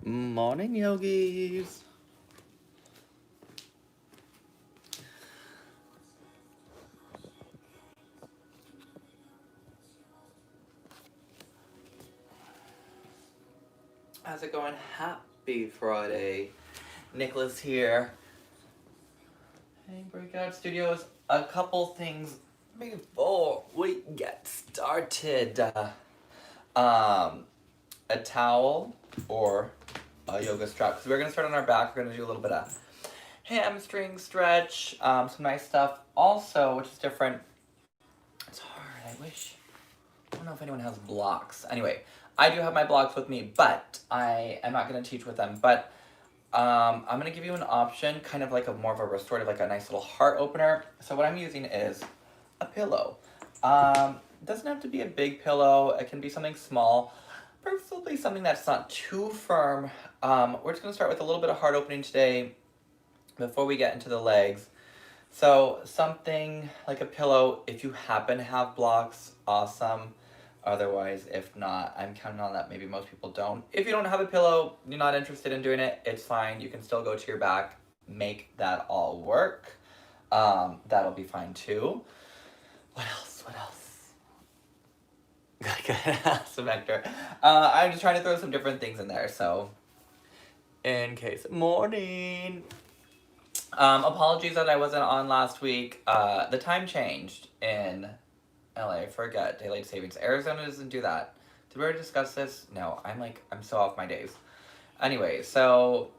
Morning, yogis. How's it going? Happy Friday. Nicholas here. Hey, BreakOut Studios. A couple things before we get started. A towel or a yoga strap, because we're going to start on our back. We're going to do a little bit of hamstring stretch, some nice stuff. Also, which is different, it's hard, I don't know if anyone has blocks. Anyway, I do have my blocks with me, but I am not going to teach with them. But I'm going to give you an option, kind of like a more of a restorative, like a nice little heart opener. So what I'm using is a pillow. It doesn't have to be a big pillow. It can be something small, preferably something that's not too firm. We're just going to start with a little bit of heart opening today before we get into the legs. So something like a pillow, if you happen to have blocks, awesome. Otherwise, if not, I'm counting on that. Maybe most people don't. If you don't have a pillow, you're not interested in doing it, it's fine. You can still go to your back, make that all work. That'll be fine too. What else? Some vector. I'm just trying to throw some different things in there, so in case. Morning. Apologies that I wasn't on last week. The time changed in LA. Forget daylight savings. Arizona doesn't do that. Did we already discuss this? No, I'm so off my days. Anyway, so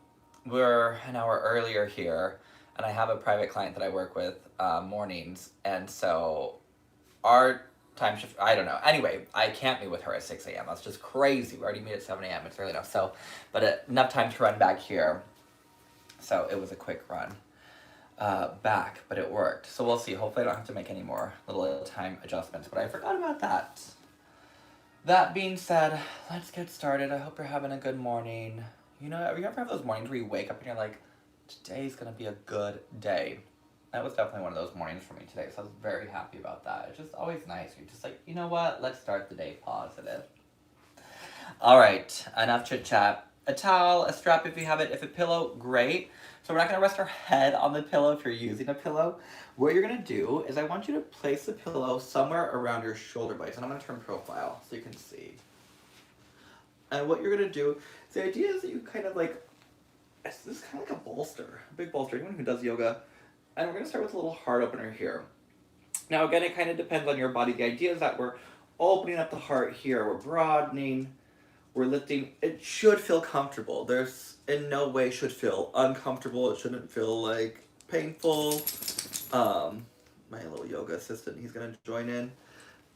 we're an hour earlier here, and I have a private client that I work with mornings, and so our time shift, I don't know. Anyway, I can't meet with her at 6 a.m. That's just crazy. We already meet at 7 a.m. It's early enough. So, but enough time to run back here. So it was a quick run back, but it worked. So we'll see. Hopefully I don't have to make any more little time adjustments, but I forgot about that. That being said, let's get started. I hope you're having a good morning. You know, you ever have those mornings where you wake up and you're like, today's gonna be a good day? That was definitely one of those mornings for me today, so I was very happy about that. It's just always nice. You're just like, you know what? Let's start the day positive. All right, enough chit chat. A towel, a strap if you have it. If a pillow, great. So we're not gonna rest our head on the pillow if you're using a pillow. What you're gonna do is I want you to place the pillow somewhere around your shoulder blades. And I'm gonna turn profile so you can see. And what you're gonna do, the idea is that you kind of like, this is kind of like a bolster, a big bolster, anyone who does yoga. And we're gonna start with a little heart opener here. Now again, it kind of depends on your body. The idea is that we're opening up the heart here, we're broadening, we're lifting. It should feel comfortable. There's in no way should feel uncomfortable. It shouldn't feel like painful. My little yoga assistant, he's gonna join in.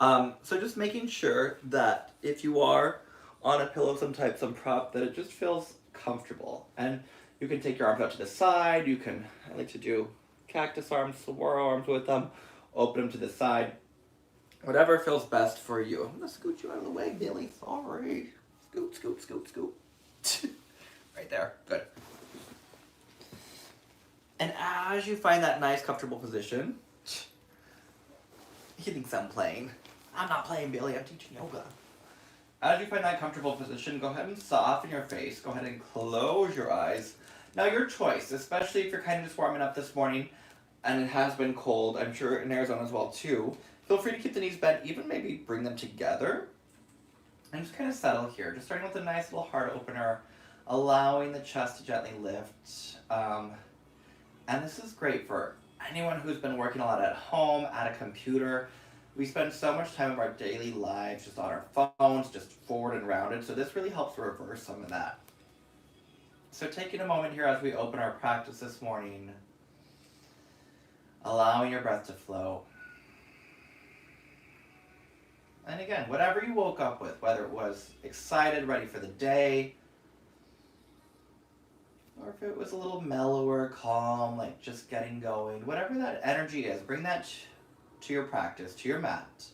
So just making sure that if you are on a pillow, some prop, that it just feels comfortable. And you can take your arms out to the side. You can, I like to do cactus arms, saguaro arms with them. Open them to the side. Whatever feels best for you. I'm gonna scoot you out of the way, Billy. Sorry. Scoot, scoot, scoot, scoot. Right there. Good. And as you find that nice, comfortable position, he thinks I'm playing. I'm not playing, Billy. I'm teaching yoga. As you find that comfortable position, go ahead and soften your face. Go ahead and close your eyes. Now, your choice, especially if you're kind of just warming up this morning and it has been cold, I'm sure in Arizona as well, too. Feel free to keep the knees bent, even maybe bring them together. And just kind of settle here, just starting with a nice little heart opener, allowing the chest to gently lift. And this is great for anyone who's been working a lot at home, at a computer. We spend so much time of our daily lives just on our phones, just forward and rounded, so this really helps reverse some of that. So taking a moment here as we open our practice this morning, allowing your breath to flow. And again, whatever you woke up with, whether it was excited, ready for the day, or if it was a little mellower, calm, like just getting going, whatever that energy is, bring that to your practice, to your mat.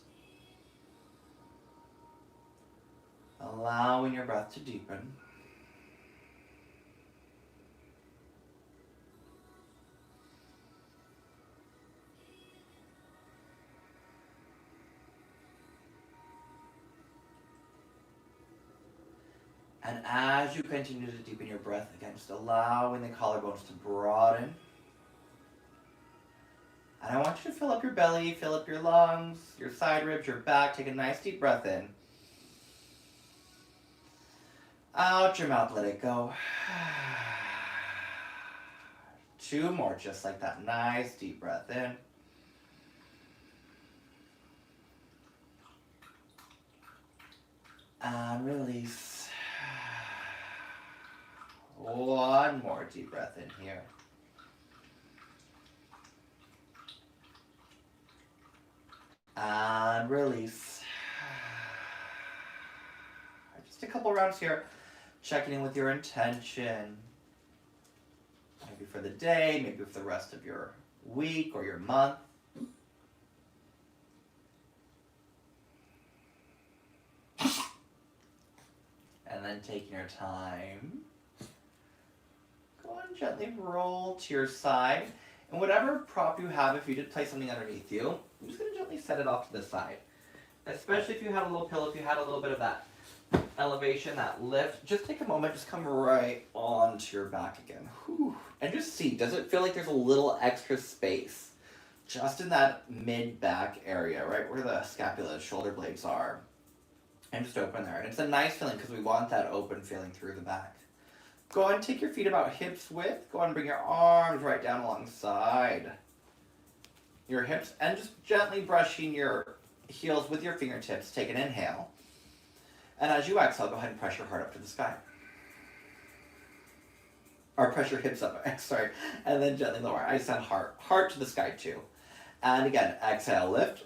Allowing your breath to deepen. And as you continue to deepen your breath, again, just allowing the collarbones to broaden. And I want you to fill up your belly, fill up your lungs, your side ribs, your back. Take a nice deep breath in. Out your mouth, let it go. 2 more, just like that. Nice deep breath in. And release. 1 more deep breath in here. And release. Just a couple rounds here. Checking in with your intention. Maybe for the day, maybe for the rest of your week or your month. And then taking your time. Go and gently roll to your side. And whatever prop you have, if you did place something underneath you, I'm just going to gently set it off to the side. Especially if you had a little pillow, if you had a little bit of that elevation, that lift, just take a moment, just come right onto your back again. Whew. And just see, does it feel like there's a little extra space just in that mid-back area, right where the scapula, shoulder blades are? And just open there. And it's a nice feeling because we want that open feeling through the back. Go ahead and take your feet about hips width. Go ahead and bring your arms right down alongside your hips and just gently brushing your heels with your fingertips. Take an inhale. And as you exhale, go ahead and press your heart up to the sky. Or press your hips up, sorry. And then gently lower. I said heart. Heart to the sky too. And again, exhale, lift.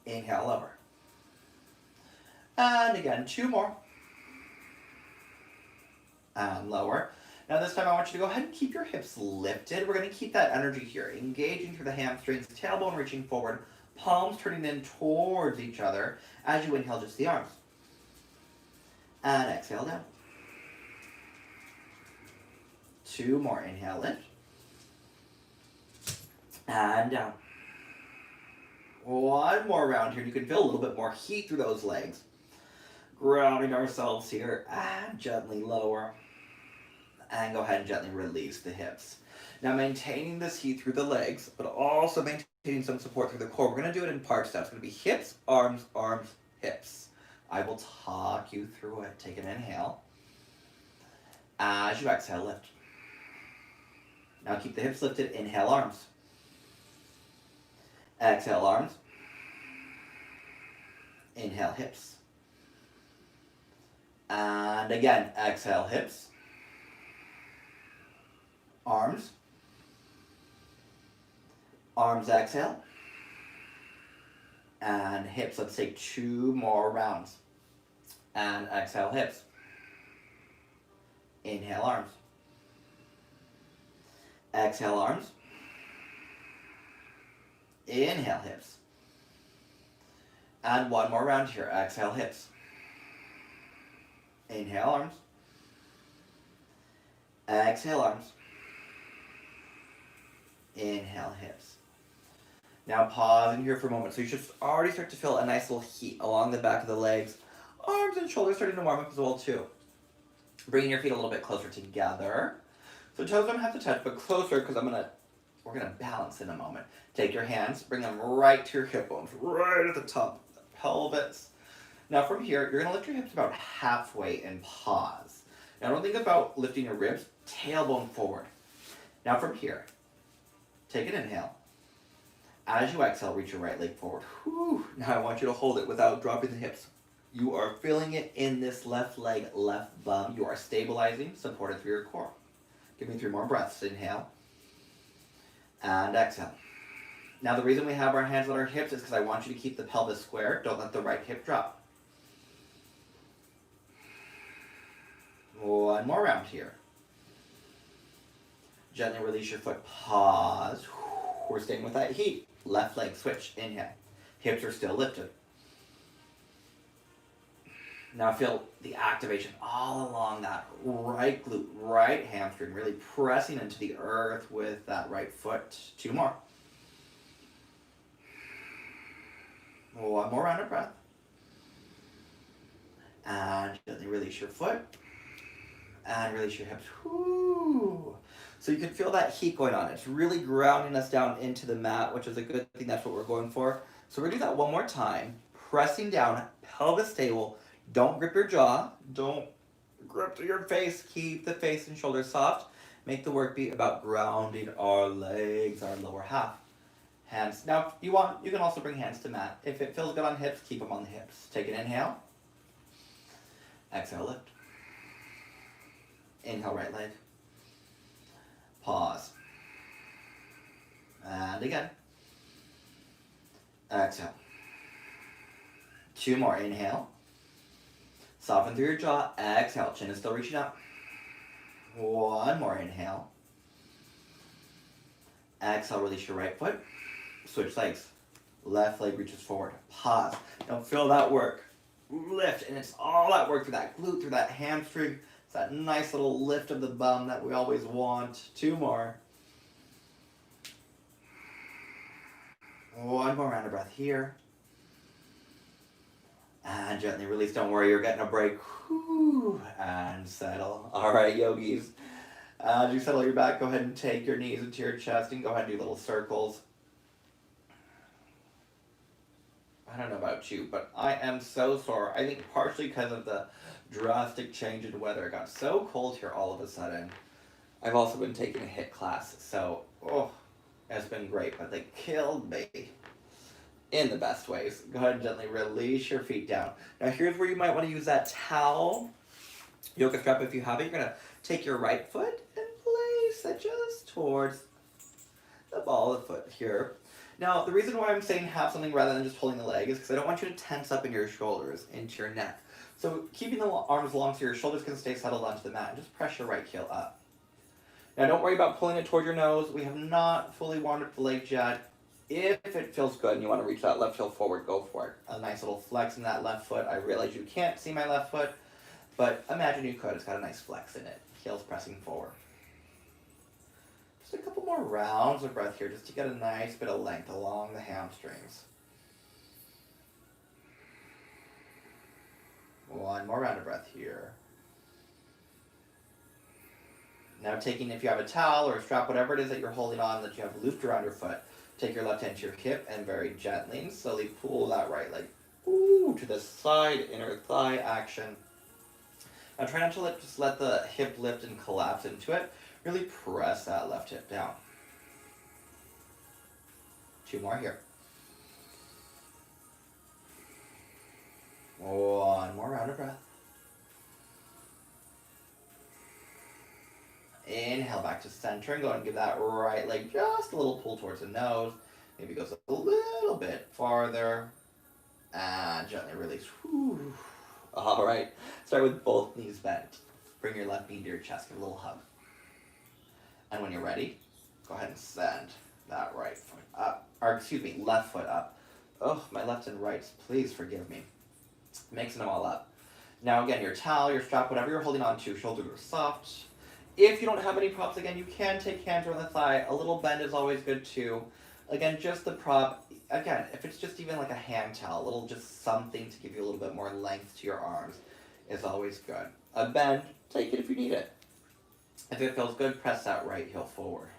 Inhale, lower. And again, 2 more. And lower. Now this time I want you to go ahead and keep your hips lifted. We're going to keep that energy here, engaging through the hamstrings, tailbone reaching forward, palms turning in towards each other as you inhale just the arms. And exhale down. 2 more. Inhale, lift. And down. 1 more round here. You can feel a little bit more heat through those legs. Grounding ourselves here and gently lower. And go ahead and gently release the hips. Now maintaining this heat through the legs, but also maintaining some support through the core. We're going to do it in parts now. It's going to be hips, arms, arms, hips. I will talk you through it. Take an inhale. As you exhale, lift. Now keep the hips lifted. Inhale, arms. Exhale, arms. Inhale, hips. And again, exhale, hips. Arms. Arms, exhale. And hips. Let's take 2 more rounds. And exhale, hips. Inhale, arms. Exhale, arms. Inhale, hips. And 1 more round here. Exhale, hips. Inhale, arms. Exhale, arms. Inhale, hips. Now pausing here for a moment. So you should already start to feel a nice little heat along the back of the legs. Arms and shoulders starting to warm up as well too. Bringing your feet a little bit closer together. So toes don't have to touch, but closer because we're gonna balance in a moment. Take your hands, bring them right to your hip bones, right at the top of the pelvis. Now from here, you're gonna lift your hips about halfway and pause. Now don't think about lifting your ribs, tailbone forward. Now from here, take an inhale. As you exhale, reach your right leg forward. Whew. Now I want you to hold it without dropping the hips. You are feeling it in this left leg, left bum. You are stabilizing, supported through your core. Give me 3 more breaths. Inhale. And exhale. Now the reason we have our hands on our hips is because I want you to keep the pelvis square. Don't let the right hip drop. 1 more round here. Gently release your foot. Pause. We're staying with that heat. Left leg switch. Inhale. Hips are still lifted. Now feel the activation all along that right glute, right hamstring, really pressing into the earth with that right foot. 2 more. 1 more round of breath. And gently release your foot. And release your hips. Whoo. So you can feel that heat going on. It's really grounding us down into the mat, which is a good thing. That's what we're going for. So we're going to do that one more time. Pressing down, pelvis stable. Don't grip your jaw. Don't grip to your face. Keep the face and shoulders soft. Make the work be about grounding our legs, our lower half. Hands. Now, if you want, you can also bring hands to mat. If it feels good on hips, keep them on the hips. Take an inhale. Exhale, lift. Inhale, right leg. Pause. And again. Exhale. 2 more. Inhale. Soften through your jaw. Exhale. Chin is still reaching up. 1 more. Inhale. Exhale. Release your right foot. Switch legs. Left leg reaches forward. Pause. Now feel that work. Lift. And it's all that work through that glute, through that hamstring. It's that nice little lift of the bum that we always want. 2 more. 1 more round of breath here. And gently release. Don't worry, you're getting a break. Whew. And settle. All right, yogis. As you settle your back, go ahead and take your knees into your chest and go ahead and do little circles. I don't know about you, but I am so sore. I think partially because of the drastic change in weather. It got so cold here all of a sudden. I've also been taking a HIIT class, so it's been great, but they killed me in the best ways. Go ahead and gently release your feet down. Now here's where you might want to use that towel, yoga strap if you have it. You're going to take your right foot and place it just towards the ball of the foot here. Now, the reason why I'm saying have something rather than just holding the leg is because I don't want you to tense up in your shoulders, into your neck. So keeping the arms long so your shoulders can stay settled onto the mat, and just press your right heel up. Now, don't worry about pulling it toward your nose. We have not fully warmed up the legs yet. If it feels good and you want to reach that left heel forward, go for it. A nice little flex in that left foot. I realize you can't see my left foot, but imagine you could. It's got a nice flex in it. Heel's pressing forward. Just a couple more rounds of breath here just to get a nice bit of length along the hamstrings. 1 more round of breath here. Now taking, if you have a towel or a strap, whatever it is that you're holding on that you have looped around your foot, take your left hand to your hip and very gently and slowly pull that right leg to the side, inner thigh action. Now try not to just let the hip lift and collapse into it. Really press that left hip down. 2 more here. 1 more round of breath. Inhale back to center and go and give that right leg just a little pull towards the nose. Maybe goes a little bit farther. And gently release. Whew. All right. Start with both knees bent. Bring your left knee to your chest. Give a little hug. And when you're ready, go ahead and send that right foot up. Or excuse me, left foot up. Oh, my left and rights. Please forgive me. Mixing them all up. Now again, your towel, your strap, whatever you're holding on to, shoulders are soft. If you don't have any props, again, you can take hands on the thigh. A little bend is always good too. Again, just the prop. Again, if it's just even like a hand towel, a little just something to give you a little bit more length to your arms is always good. A bend, take it if you need it. If it feels good, press that right heel forward.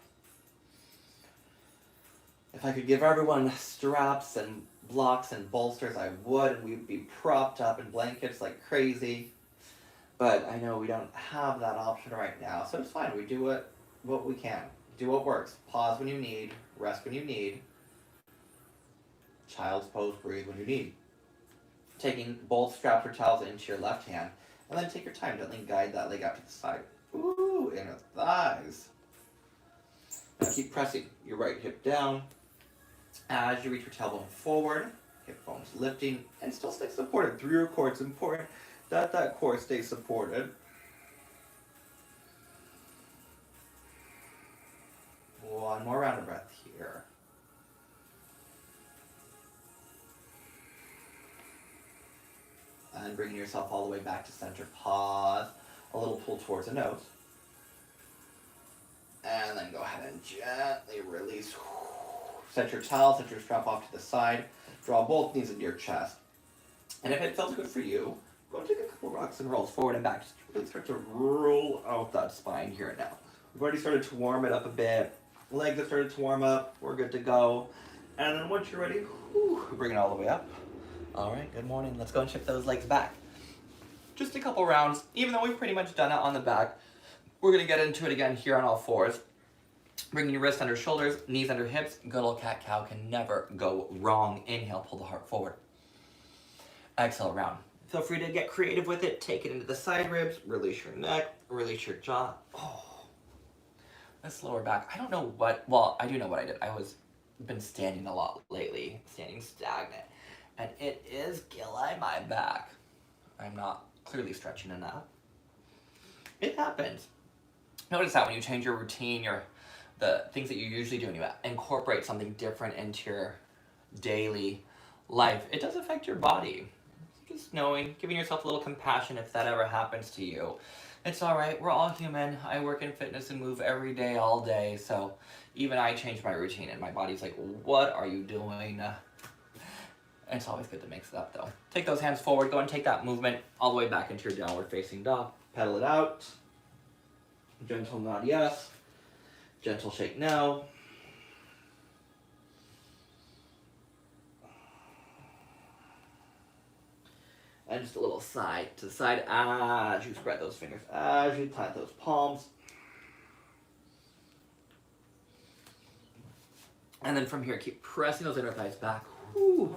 If I could give everyone straps and blocks and bolsters, I would, and we'd be propped up in blankets like crazy. But I know we don't have that option right now, so it's fine. We do what we can. Do what works. Pause when you need. Rest when you need. Child's pose, breathe when you need. Taking both straps or towels into your left hand, and then take your time. Gently guide that leg out to the side. Ooh, inner thighs. Now keep pressing your right hip down. As you reach your tailbone forward, hip bone's lifting, and still stay supported through your core. It's important that core stays supported. 1 more round of breath here. And bringing yourself all the way back to center. Pause. A little pull towards the nose. And then go ahead and gently release. Set your towel, set your strap off to the side. Draw both knees into your chest. And if it feels good for you, go take a couple rocks and rolls forward and back. Just really start to roll out that spine here now. We've already started to warm it up a bit. Legs have started to warm up. We're good to go. And then once you're ready, bring it all the way up. All right, good morning. Let's go and shift those legs back. Just a couple rounds. Even though we've pretty much done it on the back, we're gonna get into it again here on all fours. Bringing your wrists under shoulders, knees under hips. Good old cat-cow can never go wrong. Inhale, pull the heart forward. Exhale, round. Feel free to get creative with it. Take it into the side ribs. Release your neck. Release your jaw. Oh, this lower back. I don't know what, well, I do know what I did. Been standing a lot lately, standing stagnant. And it is killing my back. I'm not clearly stretching enough. It happens. Notice that when you change your routine, the things that you usually do and you incorporate something different into your daily life, it does affect your body. Just knowing, giving yourself a little compassion if that ever happens to you. It's all right, we're all human. I work in fitness and move every day, all day, so even I change my routine and my body's like, what are you doing? It's always good to mix it up though. Take those hands forward, go and take that movement all the way back into your downward facing dog. Pedal it out. Gentle nod yes. Gentle shake no. And just a little side to side as you spread those fingers, as you tie those palms. And then from here, keep pressing those inner thighs back. Whew.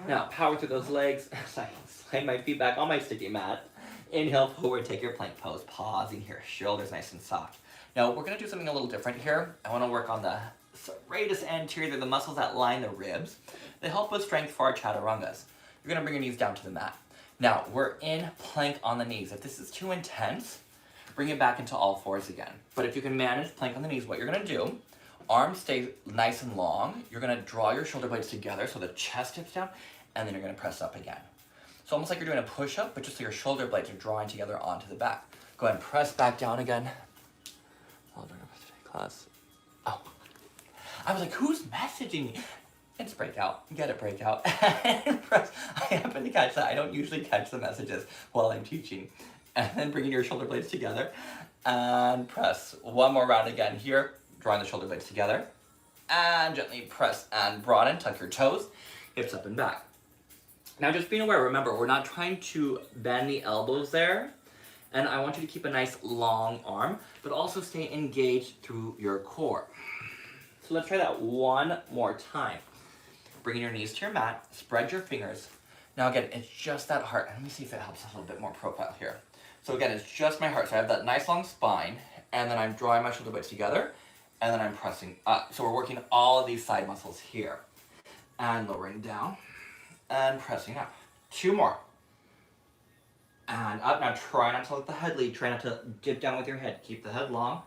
Now, power through those legs. Slide my feet back on my sticky mat. Inhale forward, take your plank pose. Pausing here, shoulders nice and soft. Now, we're gonna do something a little different here. I wanna work on the serratus anterior, they're the muscles that line the ribs. They help with strength for our chaturangas. You're gonna bring your knees down to the mat. Now, we're in plank on the knees. If this is too intense, bring it back into all fours again. But if you can manage plank on the knees, what you're gonna do, arms stay nice and long. You're gonna draw your shoulder blades together so the chest tips down, and then you're gonna press up again. So almost like you're doing a push-up, but just so your shoulder blades are drawing together onto the back. Go ahead and press back down again. I'll bring up today class. Oh, I was like, who's messaging me? It's Breakout. Get it, Breakout. And press. I happen to catch that. I don't usually catch the messages while I'm teaching. And then bringing your shoulder blades together and press. One more round again here. Drawing the shoulder blades together. And gently press and broaden. Tuck your toes. Hips up and back. Now just being aware, remember, we're not trying to bend the elbows there. And I want you to keep a nice long arm, but also stay engaged through your core. So let's try that one more time. Bringing your knees to your mat, spread your fingers. Now again, it's just that heart. Let me see if it helps a little bit more profile here. So again, it's just my heart. So I have that nice long spine, and then I'm drawing my shoulder blades together, and then I'm pressing up. So we're working all of these side muscles here. And lowering down, and pressing up. Two more. And up. Now try not to let the head lead. Try not to dip down with your head. Keep the head long,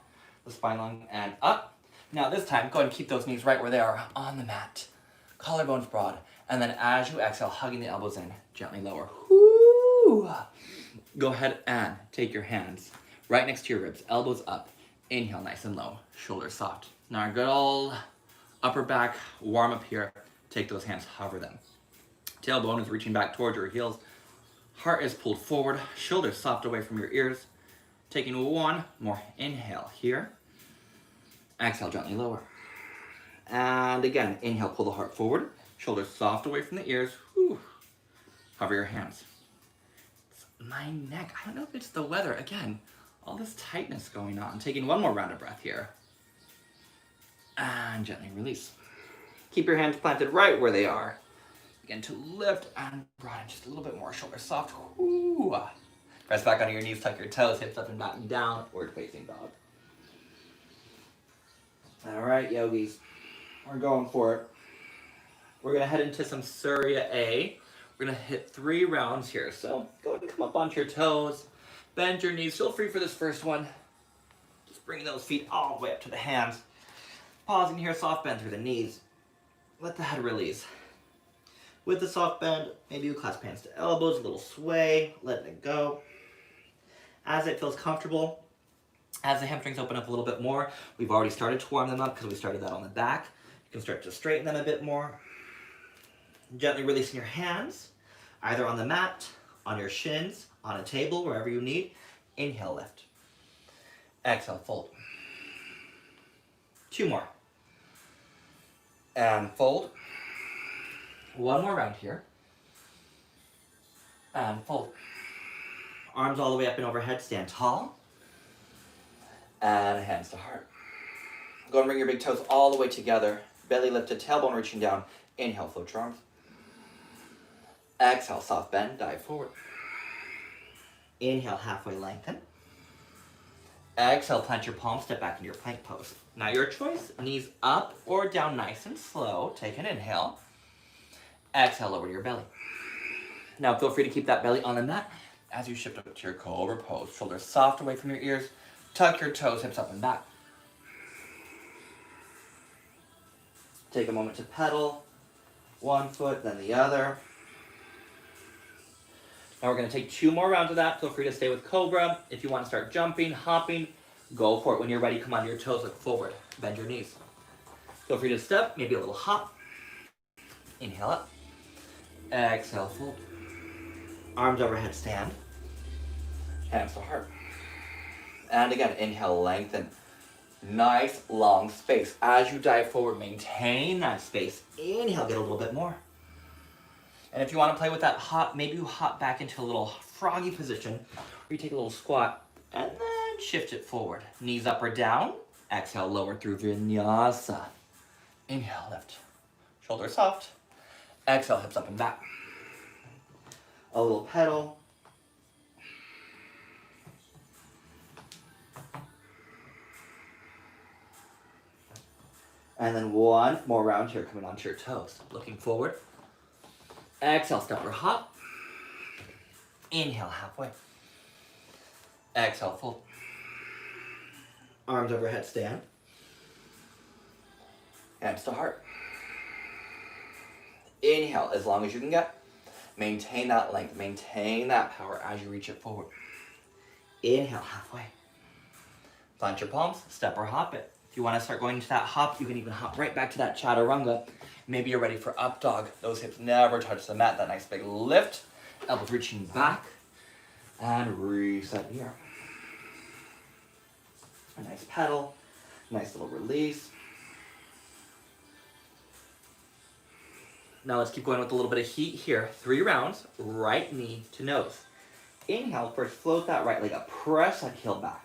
the spine long, and up. Now this time, go ahead and keep those knees right where they are on the mat. Collarbones broad. And then as you exhale, hugging the elbows in, gently lower. Woo! Go ahead and take your hands right next to your ribs, elbows up. Inhale, nice and low, shoulders soft. Now our good old upper back warm up here. Take those hands, hover them. Tailbone is reaching back towards your heels. Heart is pulled forward, shoulders soft away from your ears. Taking one more inhale here. Exhale, gently lower. And again, inhale, pull the heart forward. Shoulders soft away from the ears. Whew. Hover your hands. It's my neck. I don't know if it's the weather. Again, all this tightness going on. Taking one more round of breath here. And gently release. Keep your hands planted right where they are. Begin to lift and broaden just a little bit more. Shoulders soft. Whew. Press back onto your knees, tuck your toes, hips up and back, downward facing dog. All right, yogis. We're going for it. We're gonna head into some Surya A. We're gonna hit 3 rounds here. So go ahead and come up onto your toes. Bend your knees. Feel free for this first one. Just bring those feet all the way up to the hands. Pausing here, soft bend through the knees. Let the head release. With the soft bend, maybe you clasp hands to elbows, a little sway, letting it go. As it feels comfortable, as the hamstrings open up a little bit more, we've already started to warm them up because we started that on the back. You can start to straighten them a bit more. Gently releasing your hands, either on the mat on your shins, on a table, wherever you need. Inhale, lift. Exhale, fold. 2 more. And fold. 1 more round here. And fold. Arms all the way up and overhead, stand tall. And hands to heart. Go and bring your big toes all the way together. Belly lifted, tailbone reaching down. Inhale, float your arms. Exhale, soft bend, dive forward. Inhale, halfway lengthen. Exhale, plant your palms, step back into your plank pose. Now your choice, knees up or down nice and slow. Take an inhale. Exhale, lower your belly. Now feel free to keep that belly on the mat as you shift up to your Cobra pose. Shoulders soft away from your ears. Tuck your toes, hips up and back. Take a moment to pedal. 1 foot, then the other. Now we're going to take 2 more rounds of that. Feel free to stay with Cobra. If you want to start jumping, hopping, go for it. When you're ready, come onto your toes, look forward. Bend your knees. Feel free to step, maybe a little hop. Inhale up. Exhale, fold. Arms overhead, stand. Hands to heart. And again, inhale, lengthen. Nice, long space. As you dive forward, maintain that space. Inhale, get a little bit more. And if you want to play with that hop, maybe you hop back into a little froggy position, or you take a little squat, and then shift it forward. Knees up or down. Exhale, lower through vinyasa. Inhale, lift. Shoulders soft. Exhale, hips up and back. A little pedal. And then 1 more round here, coming onto your toes. Looking forward. Exhale, step or hop. Inhale, halfway. Exhale, fold. Arms overhead, stand. Hands to heart. Inhale, as long as you can get. Maintain that length, maintain that power as you reach it forward. Inhale, halfway. Plant your palms, step or hop it. If you want to start going into that hop, you can even hop right back to that chaturanga. Maybe you're ready for up dog. Those hips never touch the mat. That nice big lift. Elbows reaching back. And reset here. A nice pedal. Nice little release. Now let's keep going with a little bit of heat here. 3 rounds. Right knee to nose. Inhale. First float that right leg up. Press that heel back.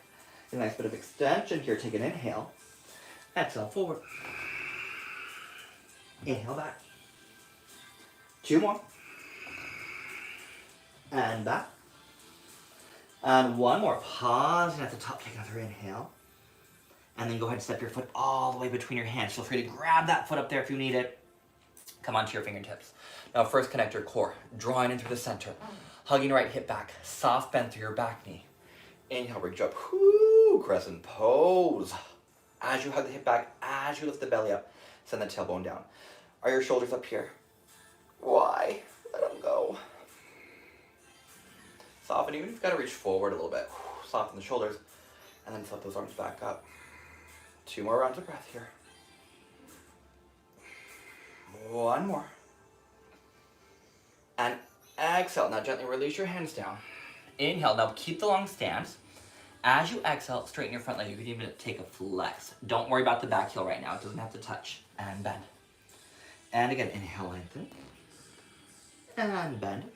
A nice bit of extension here. Take an inhale. Exhale forward. Inhale back. 2 more. And back. And 1 more. Pausing at the top. Take another inhale. And then go ahead and step your foot all the way between your hands. Feel free to grab that foot up there if you need it. Come onto your fingertips. Now first connect your core. Drawing in through the center. Hugging right hip back. Soft bend through your back knee. Inhale, reach up. Whoo, crescent pose. As you hug the hip back, as you lift the belly up, send the tailbone down. Are your shoulders up here? Why? Let them go. Soften, even if you've got to reach forward a little bit. Soften the shoulders, and then flip those arms back up. 2 more rounds of breath here. 1 more. And exhale. Now gently release your hands down. Inhale. Now keep the long stance. As you exhale, straighten your front leg. You can even take a flex. Don't worry about the back heel right now. It doesn't have to touch. And bend. And again, inhale, lengthen. And bend.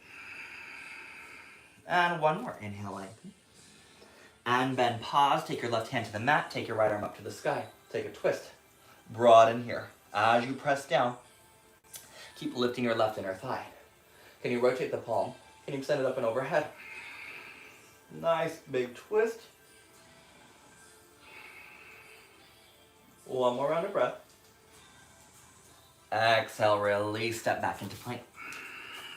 And 1 more. Inhale, lengthen. And bend. Pause. Take your left hand to the mat. Take your right arm up to the sky. Take a twist. Broaden here. As you press down, keep lifting your left inner thigh. Can you rotate the palm? Can you send it up and overhead? Nice big twist. 1 more round of breath. Exhale, release, step back into plank.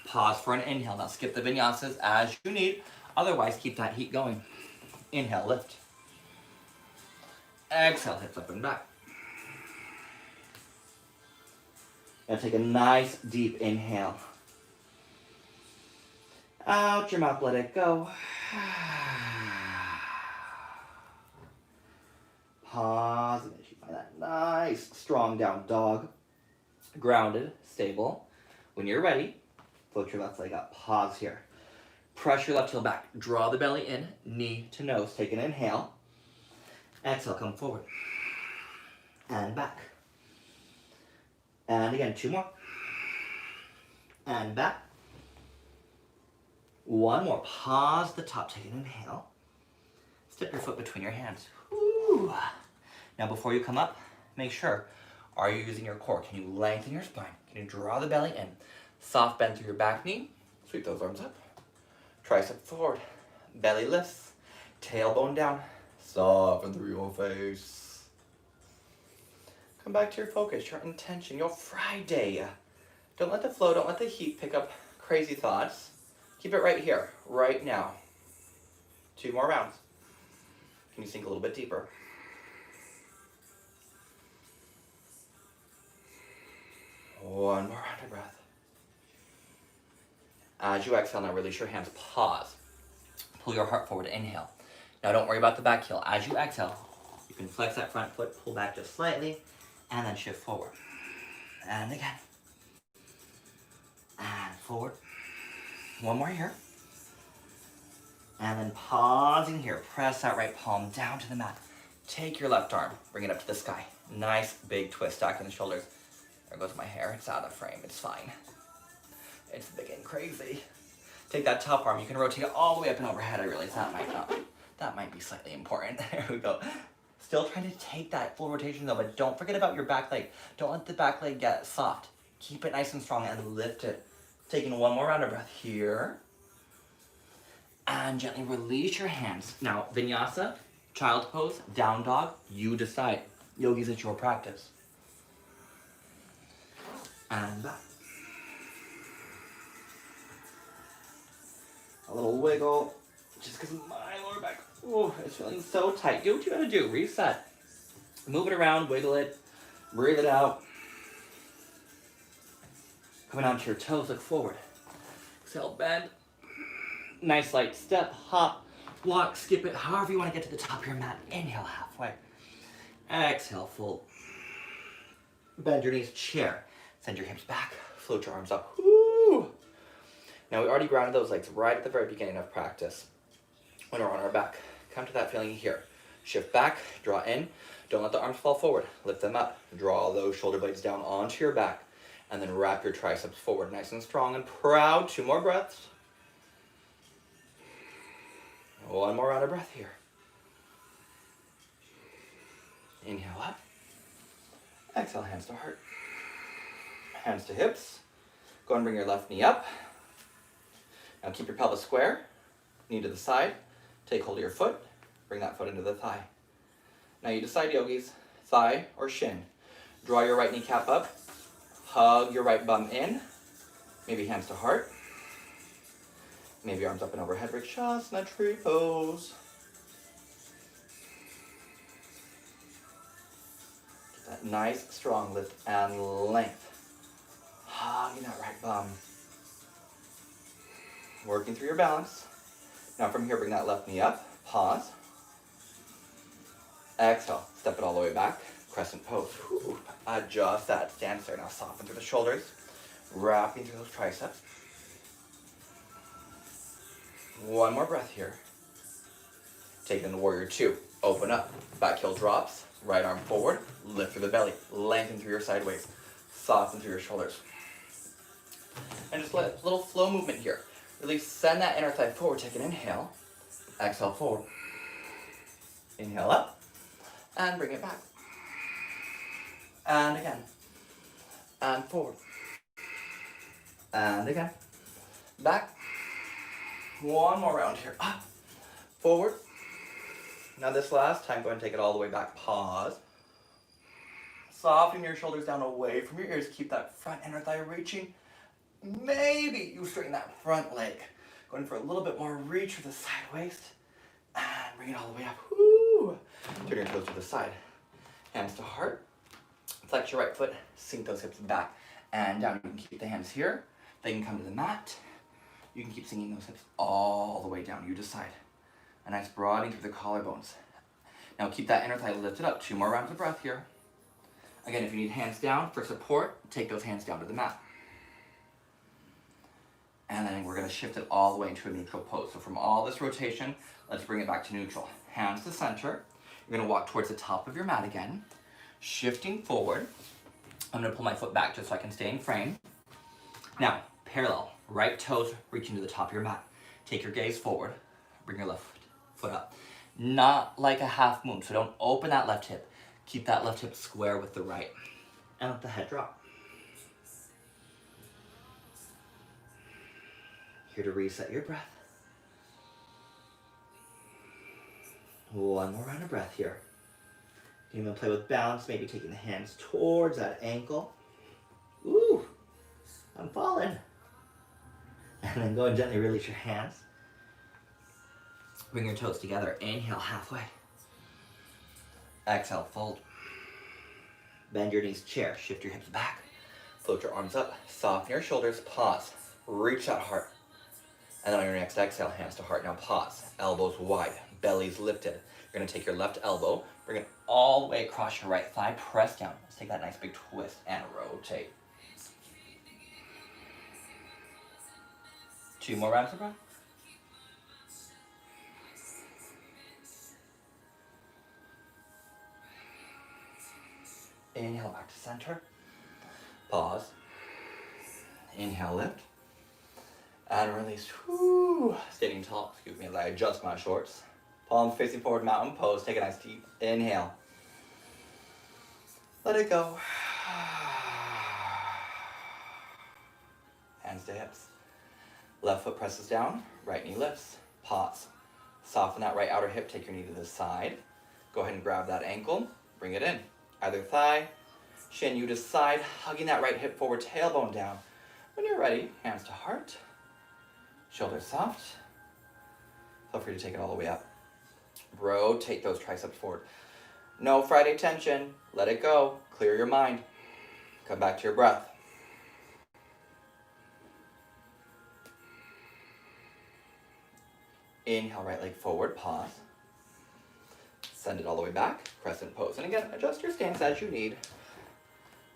Pause for an inhale. Now skip the vinyasas as you need. Otherwise, keep that heat going. Inhale, lift. Exhale, hips up and back. Now take a nice deep inhale. Out your mouth, let it go. Pause, and as you find that nice, strong down dog. Grounded, stable. When you're ready, float your left leg up. Pause here. Press your left heel back. Draw the belly in, knee to nose. Take an inhale. Exhale, come forward. And back. And again, 2 more. And back. 1 more. Pause at the top. Take an inhale. Step your foot between your hands. Woo. Now before you come up, make sure, are you using your core? Can you lengthen your spine? Can you draw the belly in? Soft bend through your back knee. Sweep those arms up. Tricep forward. Belly lifts. Tailbone down. Soften through your face. Come back to your focus, your intention, your Friday. Don't let the flow, don't let the heat pick up crazy thoughts. Keep it right here, right now. 2 more rounds. Can you sink a little bit deeper? One more round of breath. As you exhale, now release your hands. Pause. Pull your heart forward. Inhale. Now don't worry about the back heel. As you exhale, you can flex that front foot, pull back just slightly, and then shift forward. And again. And forward. 1 more here. And then pausing here. Press that right palm down to the mat. Take your left arm. Bring it up to the sky. Nice big twist. Stack in the shoulders. There goes my hair. It's out of frame. It's fine. It's big and crazy. Take that top arm. You can rotate it all the way up and overhead. I realize that might be slightly important. There we go. Still trying to take that full rotation though, but don't forget about your back leg. Don't let the back leg get soft. Keep it nice and strong and lift it. Taking 1 more round of breath here. And gently release your hands. Now, vinyasa, child pose, down dog, you decide. Yogis, it's your practice. And back. A little wiggle, just because my lower back, it's feeling so tight. Do what you gotta do, reset. Move it around, wiggle it, breathe it out. Coming onto your toes, look forward. Exhale, bend. Nice light step, hop, walk, skip it, however you want to get to the top of your mat. Inhale halfway. Exhale, full. Bend your knees, chair. Send your hips back, float your arms up. Woo! Now we already grounded those legs right at the very beginning of practice. When we're on our back, come to that feeling here. Shift back, draw in. Don't let the arms fall forward. Lift them up. Draw those shoulder blades down onto your back. And then wrap your triceps forward nice and strong and proud. 2 more breaths. 1 more round of breath here. Inhale up. Exhale, hands to heart. Hands to hips. Go and bring your left knee up. Now keep your pelvis square. Knee to the side. Take hold of your foot. Bring that foot into the thigh. Now you decide, yogis, thigh or shin. Draw your right kneecap up. Hug your right bum in. Maybe hands to heart. Maybe arms up and overhead, Vrikshasana, tree pose. Get that nice, strong lift and length. Hugging that right bum. Working through your balance. Now from here, bring that left knee up. Pause. Exhale. Step it all the way back. Crescent pose. Whew. Adjust that stance there. Now soften through the shoulders. Wrapping through those triceps. 1 more breath here. Take in the warrior 2. Open up. Back heel drops. Right arm forward. Lift through the belly. Lengthen through your sideways. Soften through your shoulders. And just let a little flow movement here. Really send that inner thigh forward. Take an inhale. Exhale forward. Inhale up. And bring it back. And again. And forward. And again. Back. 1 more round here. Up. Forward. Now this last time, go ahead and take it all the way back. Pause. Soften your shoulders down away from your ears. Keep that front inner thigh reaching. Maybe you straighten that front leg. Going for a little bit more reach for the side waist. And bring it all the way up. Woo. Turn your toes to the side. Hands to heart. Flex your right foot. Sink those hips back and down. You can keep the hands here. They can come to the mat. You can keep sinking those hips all the way down. You decide. A nice broadening through the collarbones. Now keep that inner thigh lifted up. 2 more rounds of breath here. Again, if you need hands down for support, take those hands down to the mat. And then we're going to shift it all the way into a neutral pose. So from all this rotation, let's bring it back to neutral. Hands to center. You're going to walk towards the top of your mat again. Shifting forward. I'm going to pull my foot back just so I can stay in frame. Now, parallel. Right toes reaching to the top of your mat. Take your gaze forward. Bring your left foot up. Not like a half moon, so don't open that left hip. Keep that left hip square with the right. And let the head drop. Here to reset your breath. One more round of breath here. You can even play with balance, maybe taking the hands towards that ankle. Ooh, I'm falling. And then go and gently release your hands. Bring your toes together. Inhale halfway. Exhale, fold. Bend your knees, chair. Shift your hips back. Float your arms up. Soften your shoulders. Pause. Reach that heart. And then on your next exhale, hands to heart. Now pause. Elbows wide. Belly's lifted. You're going to take your left elbow. Bring it all the way across your right thigh. Press down. Let's take that nice big twist and rotate. 2 more rounds of breath. Inhale back to center. Pause. Inhale, lift. And release. Whoo. Standing tall, excuse me, as I adjust my shorts. Palms facing forward, mountain pose. Take a nice deep inhale. Let it go. Hands to hips. Left foot presses down, right knee lifts. Pause. Soften that right outer hip, take your knee to the side. Go ahead and grab that ankle, bring it in. Either thigh, shin you to side, hugging that right hip forward, tailbone down. When you're ready, hands to heart. Shoulders soft. Feel free to take it all the way up. Rotate those triceps forward. No Friday tension. Let it go. Clear your mind. Come back to your breath. Inhale, right leg forward. Pause. Send it all the way back. Crescent pose. And again, adjust your stance as you need.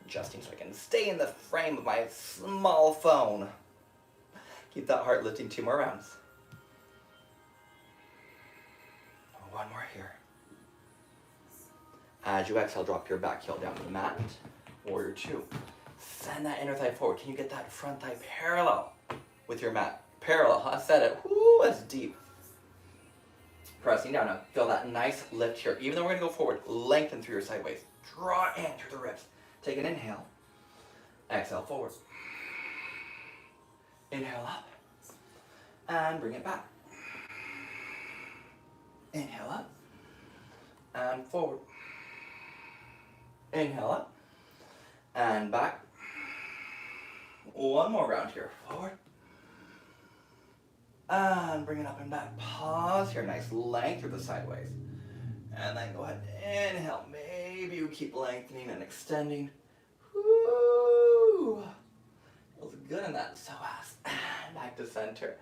Adjusting so I can stay in the frame of my small phone. Keep that heart lifting. 2 more rounds. 1 more here. As you exhale, drop your back heel down to the mat. Warrior 2. Send that inner thigh forward. Can you get that front thigh parallel with your mat? Parallel. I said it. Woo, that's deep. Pressing down. Now feel that nice lift here. Even though we're going to go forward, lengthen through your sideways. Draw in through the ribs. Take an inhale. Exhale forward. Inhale up. And bring it back. Inhale up. And forward. Inhale up. And back. 1 more round here. Forward. And bring it up and back. Pause here. Nice length through the sideways. And then go ahead and inhale. Maybe you keep lengthening and extending. Woo! Feels good in that psoas. And back to center.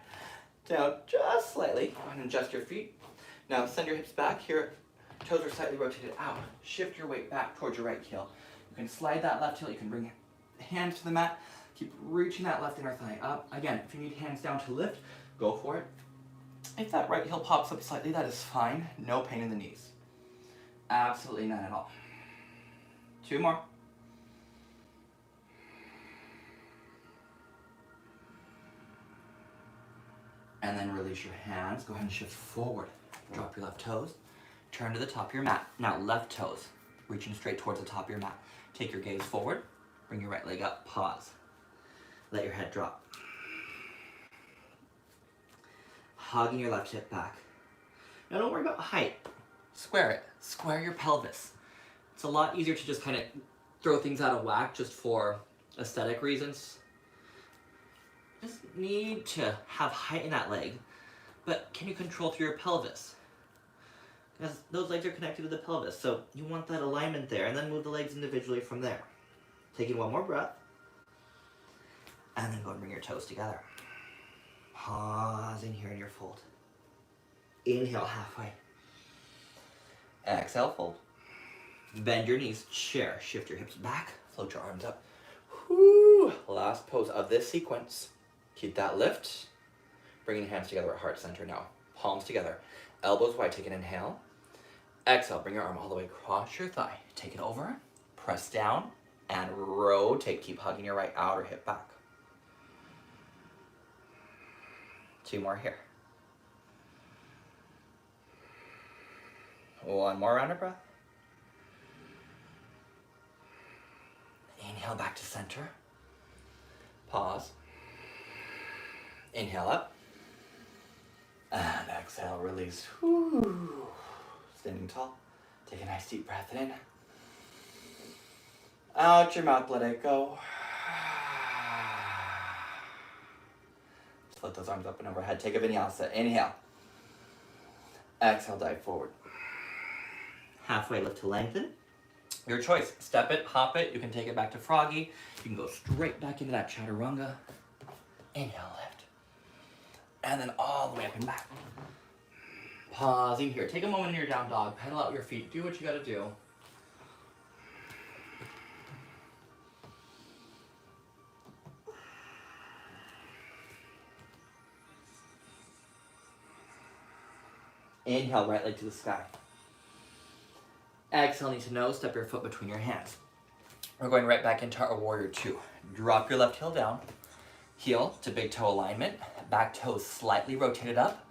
Down just slightly. Go ahead and adjust your feet. Now send your hips back here. Toes are slightly rotated out. Shift your weight back towards your right heel. You can slide that left heel. You can bring hands to the mat. Keep reaching that left inner thigh up. Again, if you need hands down to lift, go for it. If that right heel pops up slightly, that is fine. No pain in the knees. Absolutely none at all. 2 more. And then release your hands. Go ahead and shift forward. Drop your left toes. Turn to the top of your mat. Now left toes, reaching straight towards the top of your mat. Take your gaze forward. Bring your right leg up. Pause. Let your head drop. Hugging your left hip back. Now don't worry about height. Square it. Square your pelvis. It's a lot easier to just kind of throw things out of whack just for aesthetic reasons. Just need to have height in that leg, but can you control through your pelvis? Because those legs are connected to the pelvis, so you want that alignment there, and then move the legs individually from there. Taking 1 more breath, and then go and bring your toes together. Pause in here in your fold. Inhale halfway. Exhale, fold. Bend your knees, chair, shift your hips back, float your arms up. Whoo! Last pose of this sequence. Keep that lift. Bringing your hands together at heart center now. Palms together. Elbows wide. Take an inhale. Exhale. Bring your arm all the way across your thigh. Take it over. Press down and rotate. Keep hugging your right outer hip back. 2 more here. 1 more round of breath. Inhale back to center. Pause. Inhale up. And exhale, release. Whew. Standing tall. Take a nice deep breath in. Out your mouth, let it go. Just lift those arms up and overhead. Take a vinyasa. Inhale. Exhale, dive forward. Halfway lift to lengthen. Your choice. Step it, hop it. You can take it back to froggy. You can go straight back into that chaturanga. Inhale, lift. And then all the way up and back. Pausing here. Take a moment in your down dog. Pedal out your feet. Do what you gotta do. Inhale, right leg to the sky. Exhale, knee to nose, step your foot between your hands. We're going right back into our warrior 2. Drop your left heel down. Heel to big toe alignment. Back toes slightly rotated up.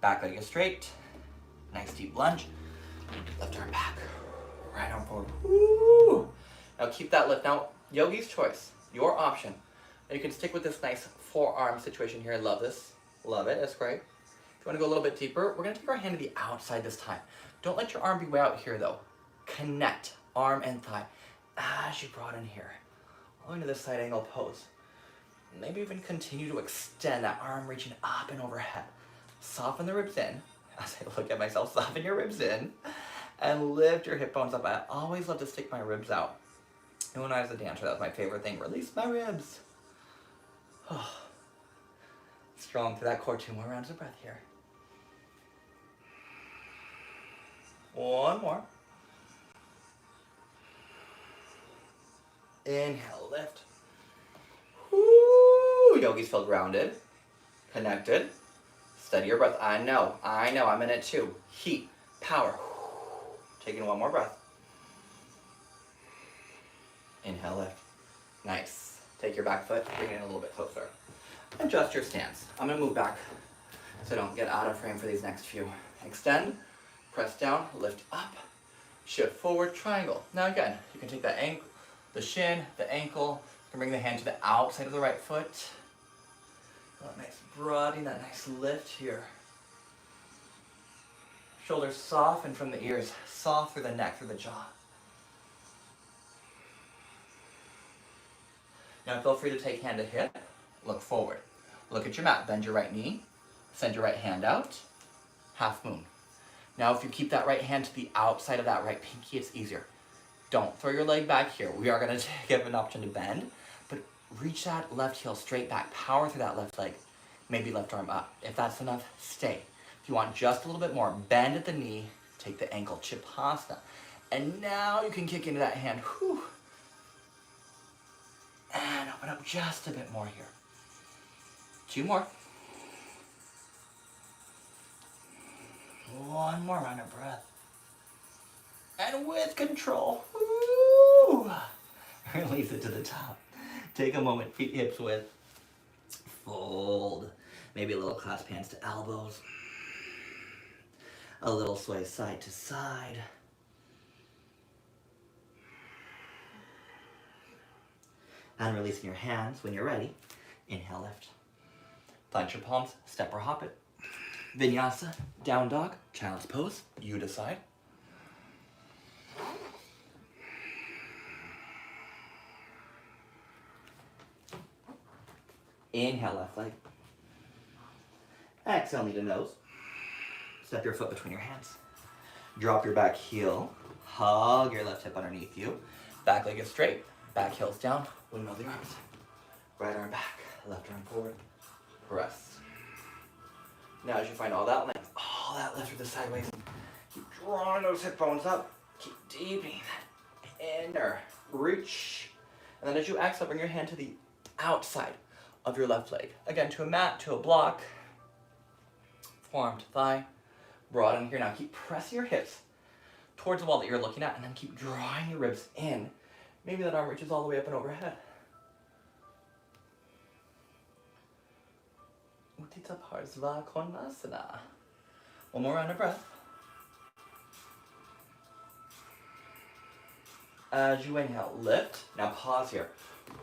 Back leg is straight. Nice deep lunge. Left arm back. Right arm forward. Woo! Now keep that lift. Now, yogi's choice. Your option. And you can stick with this nice forearm situation here. I love this. Love it. That's great. If you want to go a little bit deeper, we're going to take our hand to the outside this time. Don't let your arm be way out here though. Connect arm and thigh as you broaden here. All into this side angle pose. Maybe even continue to extend that arm reaching up and overhead. Soften the ribs in. As I look at myself, soften your ribs in. And lift your hip bones up. I always love to stick my ribs out. And when I was a dancer, that was my favorite thing. Release my ribs. Oh. Strong through that core. 2 more rounds of breath here. 1 more. Inhale, lift. Woo! Yogis feel grounded, connected. Steady your breath. I know, I'm in it too. Heat, power. Taking 1 more breath. Inhale, lift. Nice. Take your back foot, bring it in a little bit closer. Adjust your stance. I'm gonna move back so I don't get out of frame for these next few. Extend, press down, lift up, shift forward, triangle. Now again, you can take that ankle, the shin, the ankle, you can bring the hand to the outside of the right foot. That nice broadening, that nice lift here. Shoulders soften from the ears, soft through the neck, through the jaw. Now feel free to take hand to hip, look forward. Look at your mat, bend your right knee, send your right hand out, half moon. Now if you keep that right hand to the outside of that right pinky, it's easier. Don't throw your leg back here. We are gonna give an option to bend, but reach that left heel straight back, power through that left leg, maybe left arm up. If that's enough, stay. If you want just a little bit more, bend at the knee, take the ankle, Chipasana. And now you can kick into that hand, whew. And open up just a bit more here. 2 more. 1 more round of breath. And with control, woo, release it to the top. Take a moment, feet hips width. Fold. Maybe a little clasp hands to elbows. A little sway side to side. And releasing your hands when you're ready. Inhale, lift. Plant your palms, step or hop it. Vinyasa, down dog, child's pose. You decide. Inhale, left leg. Exhale, knee to nose. Step your foot between your hands. Drop your back heel. Hug your left hip underneath you. Back leg is straight. Back heel's down. Windmill the arms. Right arm back. Left arm forward. Rest. Now as you find all that length, all that lift through the sideways, keep drawing those hip bones up. Keep deepening that inner reach. And then as you exhale, bring your hand to the outside of your left leg. Again, to a mat, to a block. Forearm to thigh. Broaden here. Now keep pressing your hips towards the wall that you're looking at, and then keep drawing your ribs in. Maybe that arm reaches all the way up and overhead. Utthita Parsva Konasana. One more round of breath. As you inhale, lift. Now pause here.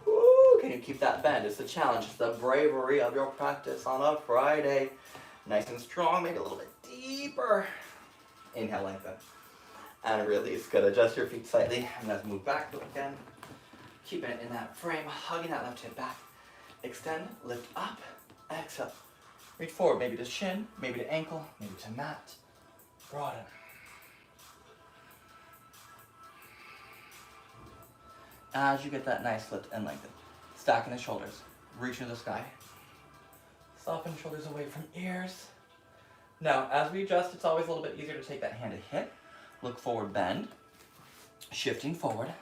Woo! Can you keep that bend? It's the challenge. It's the bravery of your practice on a Friday. Nice and strong. Make it a little bit deeper. Inhale, lengthen. And release. Good. Adjust your feet slightly. And let's move back again. Keeping it in that frame. Hugging that left hip back. Extend. Lift up. Exhale. Reach forward. Maybe to shin. Maybe to ankle. Maybe to mat. Broaden. As you get that nice lift and lengthen. Stacking the shoulders. Reach to the sky. Soften shoulders away from ears. Now, as we adjust, it's always a little bit easier to take that hand to hip. Look forward, bend. Shifting forward.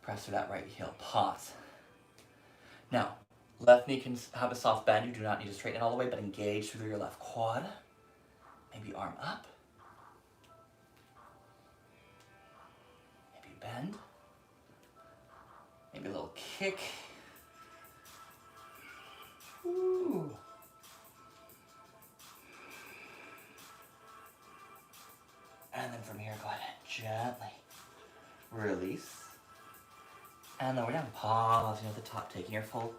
Press through that right heel. Pause. Now, left knee can have a soft bend. You do not need to straighten it all the way, but engage through your left quad. Maybe arm up. Maybe bend. Maybe a little kick. Ooh. And then from here, go ahead and gently release. And lower down. Pausing at the top, taking your full.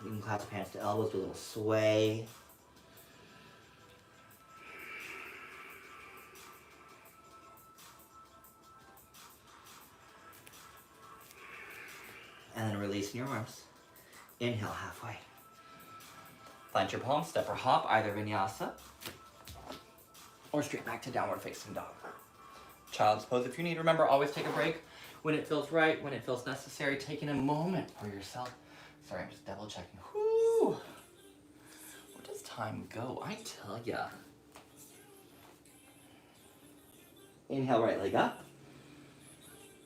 You can clasp hands to elbows, do a little sway. And then releasing your arms. Inhale halfway. Plant your palms, step or hop, either vinyasa or straight back to downward facing dog. Child's pose if you need. Remember, always take a break when it feels right, when it feels necessary, taking a moment for yourself. Sorry, I'm just double checking. Whoo! Where does time go? I tell ya. Inhale, right leg up.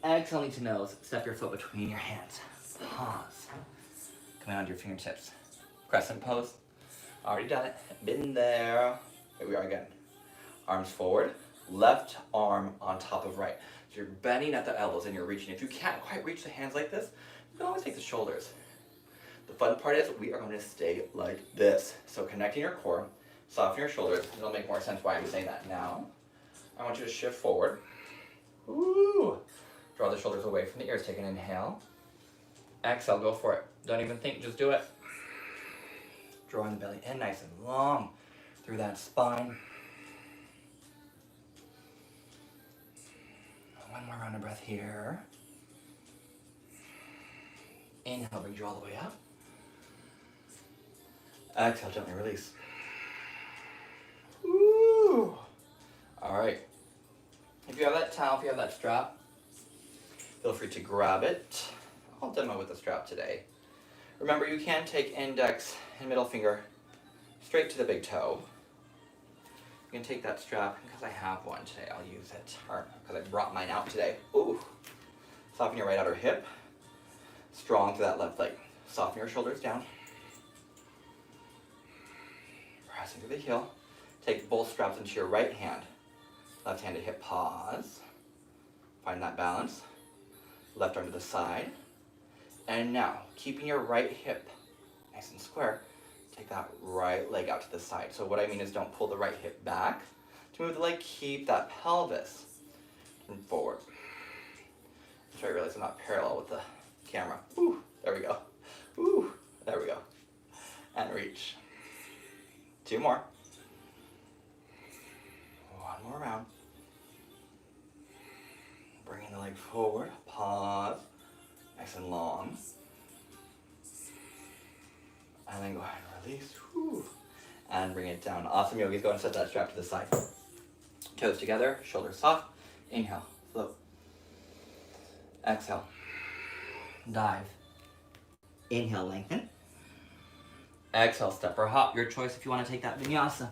Exhale, knee to nose. Step your foot between your hands. Pause. Coming onto your fingertips. Crescent pose. Already done it. Been there. Here we are again. Arms forward. Left arm on top of right. So you're bending at the elbows and you're reaching. If you can't quite reach the hands like this, you can always take the shoulders. The fun part is we are going to stay like this. So connecting your core, soften your shoulders. It'll make more sense why I'm saying that now. I want you to shift forward. Ooh. Draw the shoulders away from the ears. Take an inhale. Exhale, go for it. Don't even think, just do it. Drawing the belly in nice and long through that spine. One more round of breath here. Inhale, brings you all the way up. Exhale, gently release. Woo! All right. If you have that towel, if you have that strap, feel free to grab it. I'll demo with the strap today. Remember, you can take index and middle finger straight to the big toe. You can take that strap, because I have one today, I'll use it, or because I brought mine out today. Ooh. Soften your right outer hip. Strong to that left leg. Soften your shoulders down. Pressing through the heel. Take both straps into your right hand. Left hand to hip, pause. Find that balance. Left arm to the side. And now, keeping your right hip nice and square, take that right leg out to the side. So what I mean is don't pull the right hip back. To move the leg, keep that pelvis forward. So I realize I'm not parallel with the camera. Ooh, there we go. Ooh, there we go. And reach. 2 more. 1 more round. Bringing the leg forward, pause. Nice and long. And then go ahead and release. Whew. And bring it down. Awesome, yogis. Go ahead and set that strap to the side. Toes together, shoulders soft. Inhale, float. Exhale, dive. Inhale, lengthen. Exhale, step or hop. Your choice if you want to take that vinyasa.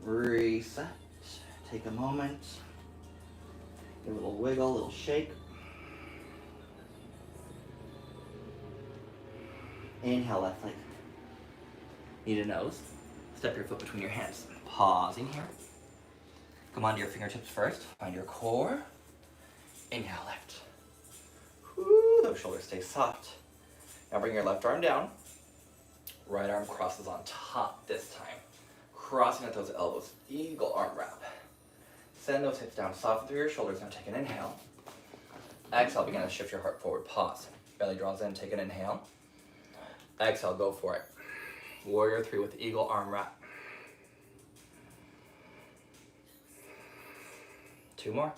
Reset. Take a moment. Give a little wiggle, a little shake. Inhale, left leg. Knee to nose. Step your foot between your hands. Pausing here. Come onto your fingertips first. Find your core. Inhale, left. Whoo, those shoulders stay soft. Now bring your left arm down. Right arm crosses on top this time. Crossing at those elbows. Eagle arm wrap. Send those hips down. Soften through your shoulders. Now take an inhale. Exhale, begin to shift your heart forward. Pause. Belly draws in. Take an inhale. Exhale, go for it. Warrior 3 with eagle arm wrap. 2 more.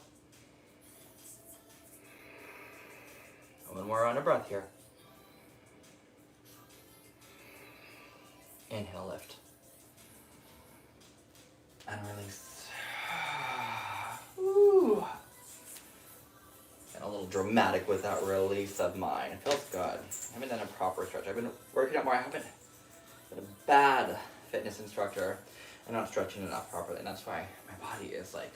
One more round of breath here. Inhale, lift. And release. Woo. And a little dramatic with that release of mine. It feels good. I haven't done a proper stretch. I've been working out more. I haven't been a bad fitness instructor. I'm not stretching enough properly, and that's why my body is like,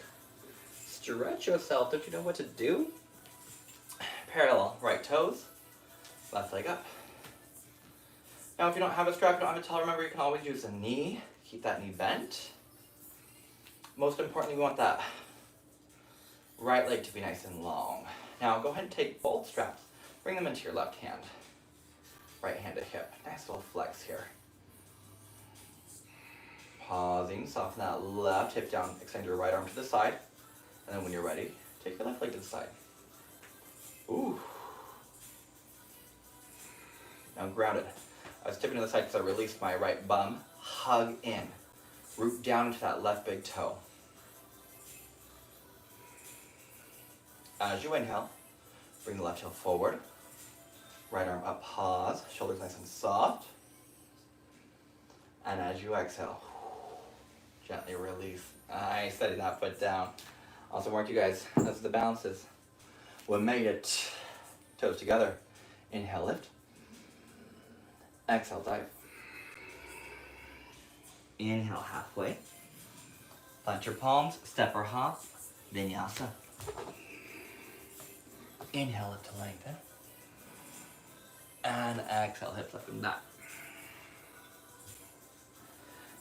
stretch yourself. Don't you know what to do? Parallel right toes, left leg up. Now if you don't have a strap, you don't have a towel, remember you can always use a knee. Keep that knee bent. Most importantly, we want that right leg to be nice and long. Now go ahead and take both straps, bring them into your left hand. Right hand to hip. Nice little flex here. Pausing, soften that left hip down, extend your right arm to the side. And then when you're ready, take your left leg to the side. Ooh. Now grounded. I was tipping to the side because I released my right bum. Hug in. Root down into that left big toe. As you inhale, bring the left heel forward. Right arm up, pause. Shoulders nice and soft. And as you exhale, gently release. Nice, setting that foot down. Awesome work, you guys. Those are the balances. We made it. Toes together. Inhale, lift. Exhale, dive. Inhale, halfway. Plant your palms, step or hop. Vinyasa. Inhale, lift to lengthen. And exhale, hips up and back.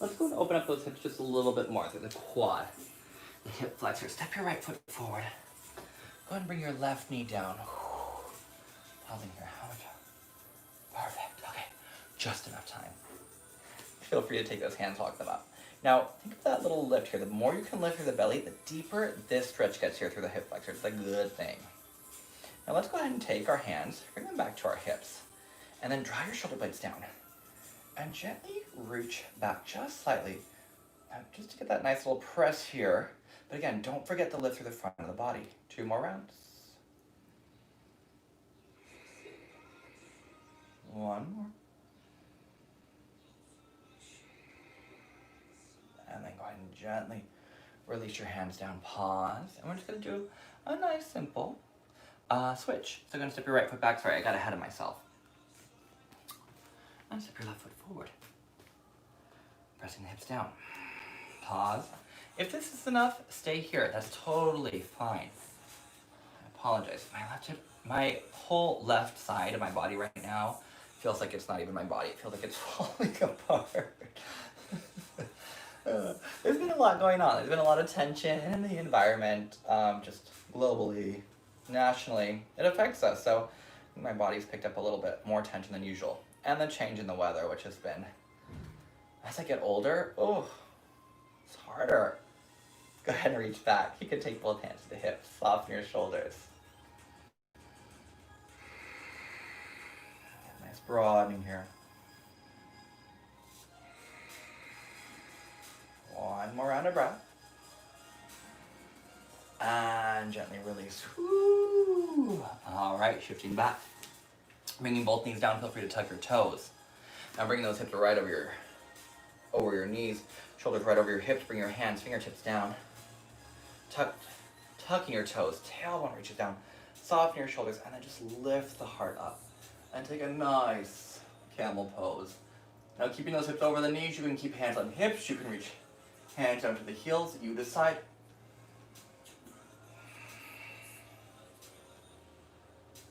Let's go and open up those hips just a little bit more through the quad. The hip flexor. Step your right foot forward. Go ahead and bring your left knee down. Pausing here. How much? Perfect. Okay. Just enough time. Feel free to take those hands, walk them up. Now, think of that little lift here. The more you can lift through the belly, the deeper this stretch gets here through the hip flexor. It's a good thing. Now let's go ahead and take our hands, bring them back to our hips, and then draw your shoulder blades down. And gently reach back just slightly, just to get that nice little press here. But again, don't forget to lift through the front of the body. 2 more rounds. 1 more. And then go ahead and gently release your hands down, pause. And we're just gonna do a nice simple switch. So I'm gonna step your right foot back. Sorry, I got ahead of myself. And step your left foot forward. Pressing the hips down. Pause. If this is enough, stay here. That's totally fine. I apologize. My left hip, my whole left side of my body right now feels like it's not even my body. It feels like it's falling apart. There's been a lot going on. There's been a lot of tension in the environment, just globally, nationally. It affects us. So my body's picked up a little bit more tension than usual. And the change in the weather, which has been, as I get older, it's harder. Go ahead and reach back. You can take both hands to the hips, soften your shoulders. Nice broadening here. 1 more round of breath. And gently release. Woo. All right, shifting back. Bringing both knees down, feel free to tuck your toes. Now bring those hips right over your knees, shoulders right over your hips, bring your hands, fingertips down. Tucking your toes, tailbone reaches down, soften your shoulders, and then just lift the heart up. And take a nice camel pose. Now keeping those hips over the knees, you can keep hands on hips, you can reach hands down to the heels, you decide.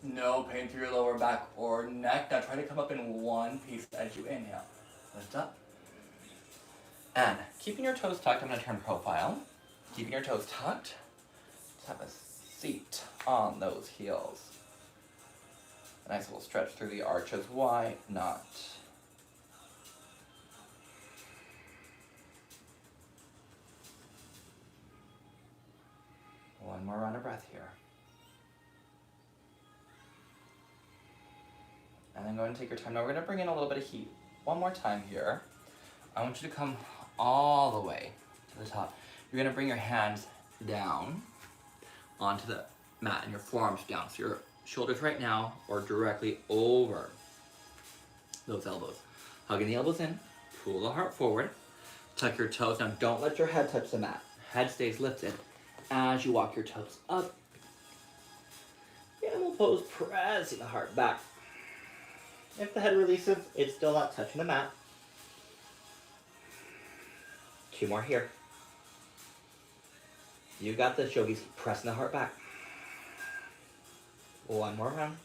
No pain through your lower back or neck. Now try to come up in one piece as you inhale. Lift up. And keeping your toes tucked, I'm going to turn profile. Keeping your toes tucked. Just have a seat on those heels. A nice little stretch through the arches. Why not? One more round of breath here. And then go ahead and take your time. Now we're going to bring in a little bit of heat. One more time here. I want you to come all the way to the top. You're going to bring your hands down onto the mat and your forearms down. So your shoulders right now are directly over those elbows. Hugging the elbows in, pull the heart forward, tuck your toes. Now don't let your head touch the mat. Head stays lifted as you walk your toes up. Camel pose, pressing the heart back. If the head releases, it's still not touching the mat. 2 more here. You got this, yogis. Keep pressing the heart back. 1 more round.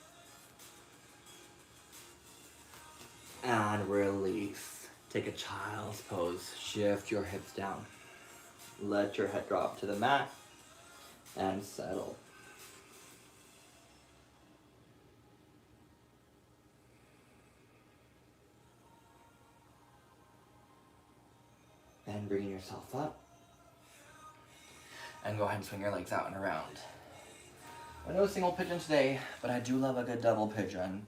And release. Take a child's pose. Shift your hips down. Let your head drop to the mat. And settle. And bringing yourself up. And go ahead and swing your legs out and around. I know single pigeon today, but I do love a good double pigeon.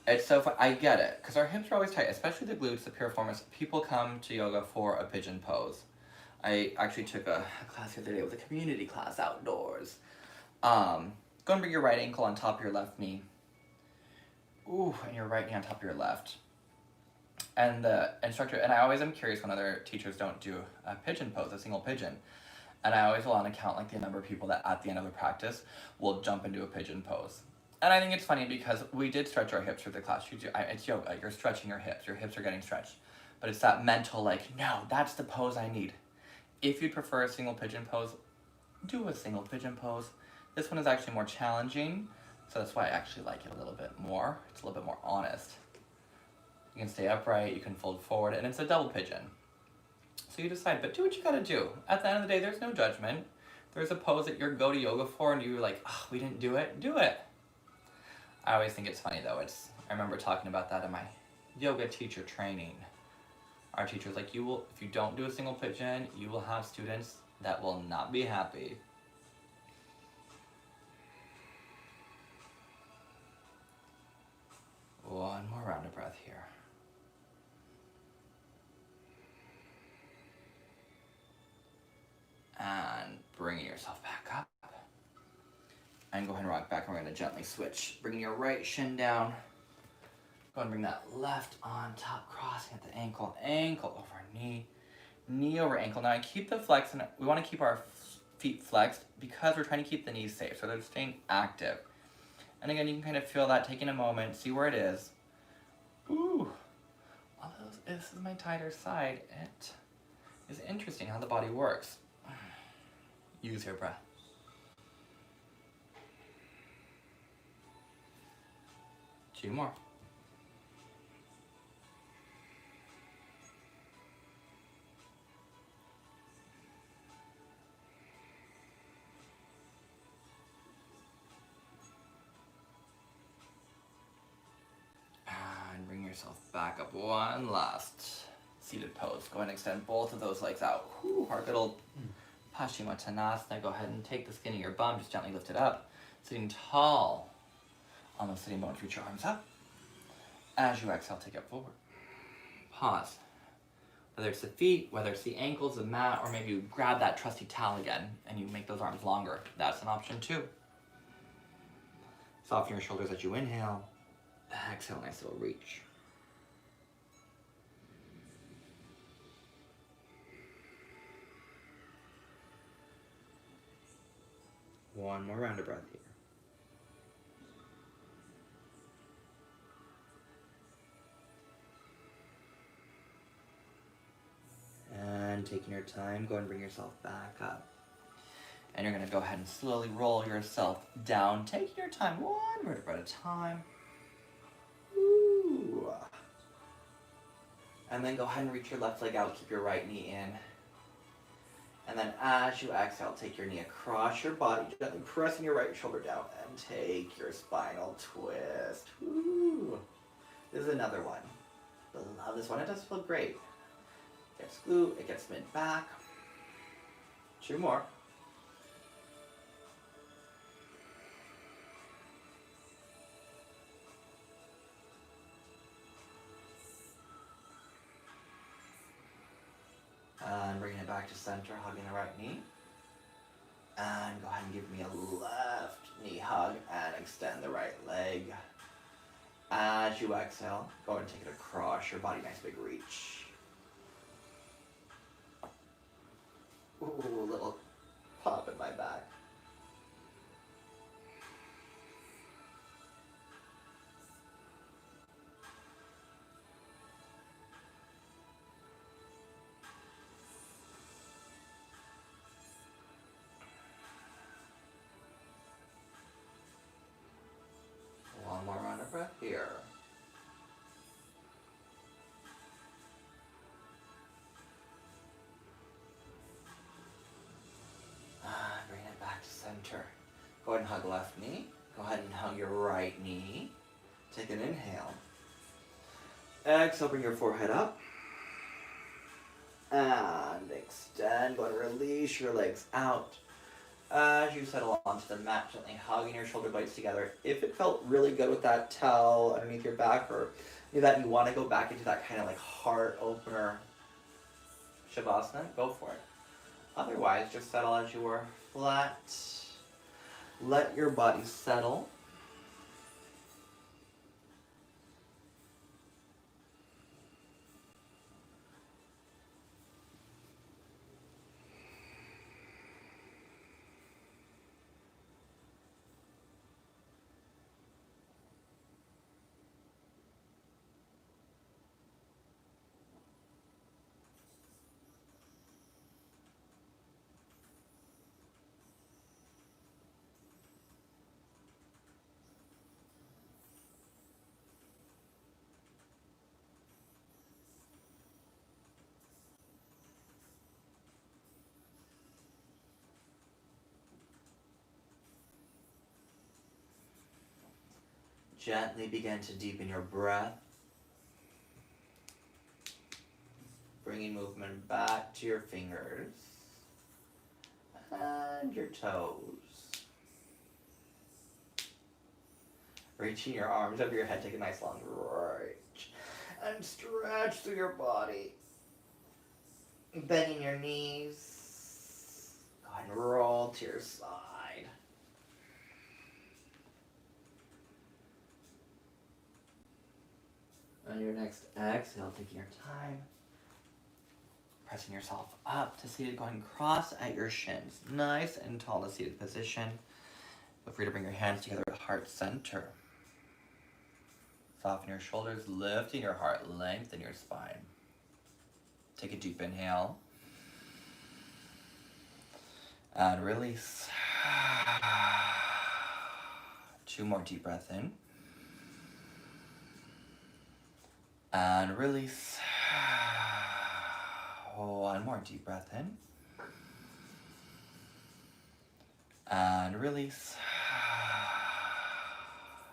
It's so fun. I get it, because our hips are always tight, especially the glutes, the piriformis. People come to yoga for a pigeon pose. I actually took a class the other day with a community class outdoors. Go and bring your right ankle on top of your left knee. Ooh, and your right knee on top of your left. And the instructor, and I always am curious when other teachers don't do a pigeon pose, a single pigeon. And I always will on count like the number of people that at the end of the practice will jump into a pigeon pose. And I think it's funny because we did stretch our hips through the class. It's yoga, you're stretching your hips are getting stretched. But it's that mental like, no, that's the pose I need. If you'd prefer a single pigeon pose, do a single pigeon pose. This one is actually more challenging, so that's why I actually like it a little bit more. It's a little bit more honest. You can stay upright, you can fold forward, and it's a double pigeon. So you decide, but do what you gotta do. At the end of the day, there's no judgment. There's a pose that you're go to yoga for and you're like, oh, we didn't do it, do it. I always think it's funny though. I remember talking about that in my yoga teacher training. Our teacher's like, if you don't do a single pigeon, you will have students that will not be happy. One more round of breath here. And bringing yourself back up. And go ahead and rock back. And we're going to gently switch. Bringing your right shin down. Go and bring that left on top, crossing at the ankle. Ankle over knee. Knee over ankle. Now I keep the flex, and we want to keep our feet flexed because we're trying to keep the knees safe. So they're staying active. And again, you can kind of feel that. Taking a moment. See where it is. Ooh. Although this is my tighter side, it is interesting how the body works. Use your breath. Two more. And bring yourself back up. One last seated pose. Go ahead and extend both of those legs out. Whew, our good old Paschimottanasana. Go ahead and take the skin of your bum, just gently lift it up. Sitting tall on the sitting bones, reach your arms up. As you exhale, take it forward. Pause. Whether it's the feet, whether it's the ankles, the mat, or maybe you grab that trusty towel again and you make those arms longer. That's an option too. Soften your shoulders as you inhale. Exhale, nice little reach. One more round of breath here. And taking your time, go and bring yourself back up. And you're going to go ahead and slowly roll yourself down, taking your time, one vertebra at a time. Ooh. And then go ahead and reach your left leg out, keep your right knee in. And then as you exhale, take your knee across your body, gently pressing your right shoulder down, and take your spinal twist. Ooh. This is another one. I love this one, it does feel great. It gets glute, it gets mid back. 2 more. And bringing it back to center, hugging the right knee. And go ahead and give me a left knee hug and extend the right leg. As you exhale, go ahead and take it across your body, nice big reach. Ooh, a little pop in my back. One more round of breath here. Bring it back to center. Go ahead and hug left knee. Go ahead and hug your right knee. Take an inhale. Exhale, bring your forehead up. And extend. Go ahead and release your legs out. As you settle onto the mat, gently hugging your shoulder blades together. If it felt really good with that towel underneath your back, or that you want to go back into that kind of like heart opener Shavasana, go for it. Otherwise, just settle as you were, flat. Let your body settle. Gently begin to deepen your breath. Bringing movement back to your fingers and your toes. Reaching your arms over your head, take a nice long reach and stretch through your body. Bending your knees. Go ahead and roll to your side. On your next exhale, taking your time, pressing yourself up to seated, go ahead and cross at your shins. Nice and tall to seated position. Feel free to bring your hands together at heart center. Soften your shoulders, lifting your heart, lengthen your spine. Take a deep inhale. And release. 2 more deep breaths in. And release. 1 more deep breath in. And release.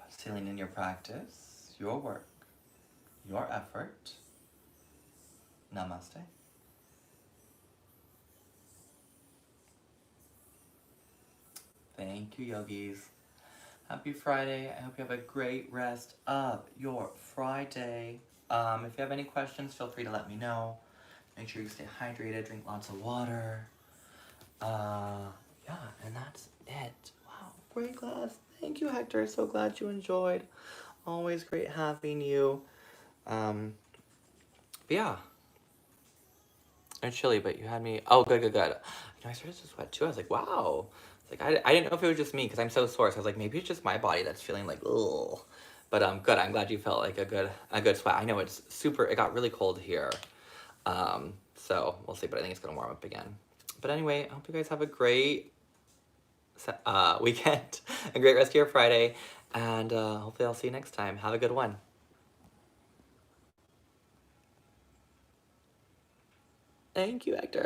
Sealing in your practice, your work, your effort. Namaste. Thank you, yogis. Happy Friday. I hope you have a great rest of your Friday. If you have any questions, feel free to let me know. Make sure you stay hydrated, drink lots of water. Yeah, and that's it. Wow, great class. Thank you, Hector. So glad you enjoyed. Always great having you. Yeah. It's chilly, but you had me. Oh, good. You know, I started to sweat too. I was like, wow. It's like I didn't know if it was just me because I'm so sore. So I was like, maybe it's just my body that's feeling like, ugh. But good. I'm glad you felt like a good sweat. I know it's super. It got really cold here. So we'll see. But I think it's gonna warm up again. But anyway, I hope you guys have a great weekend, a great rest of your Friday, and hopefully I'll see you next time. Have a good one. Thank you, Hector.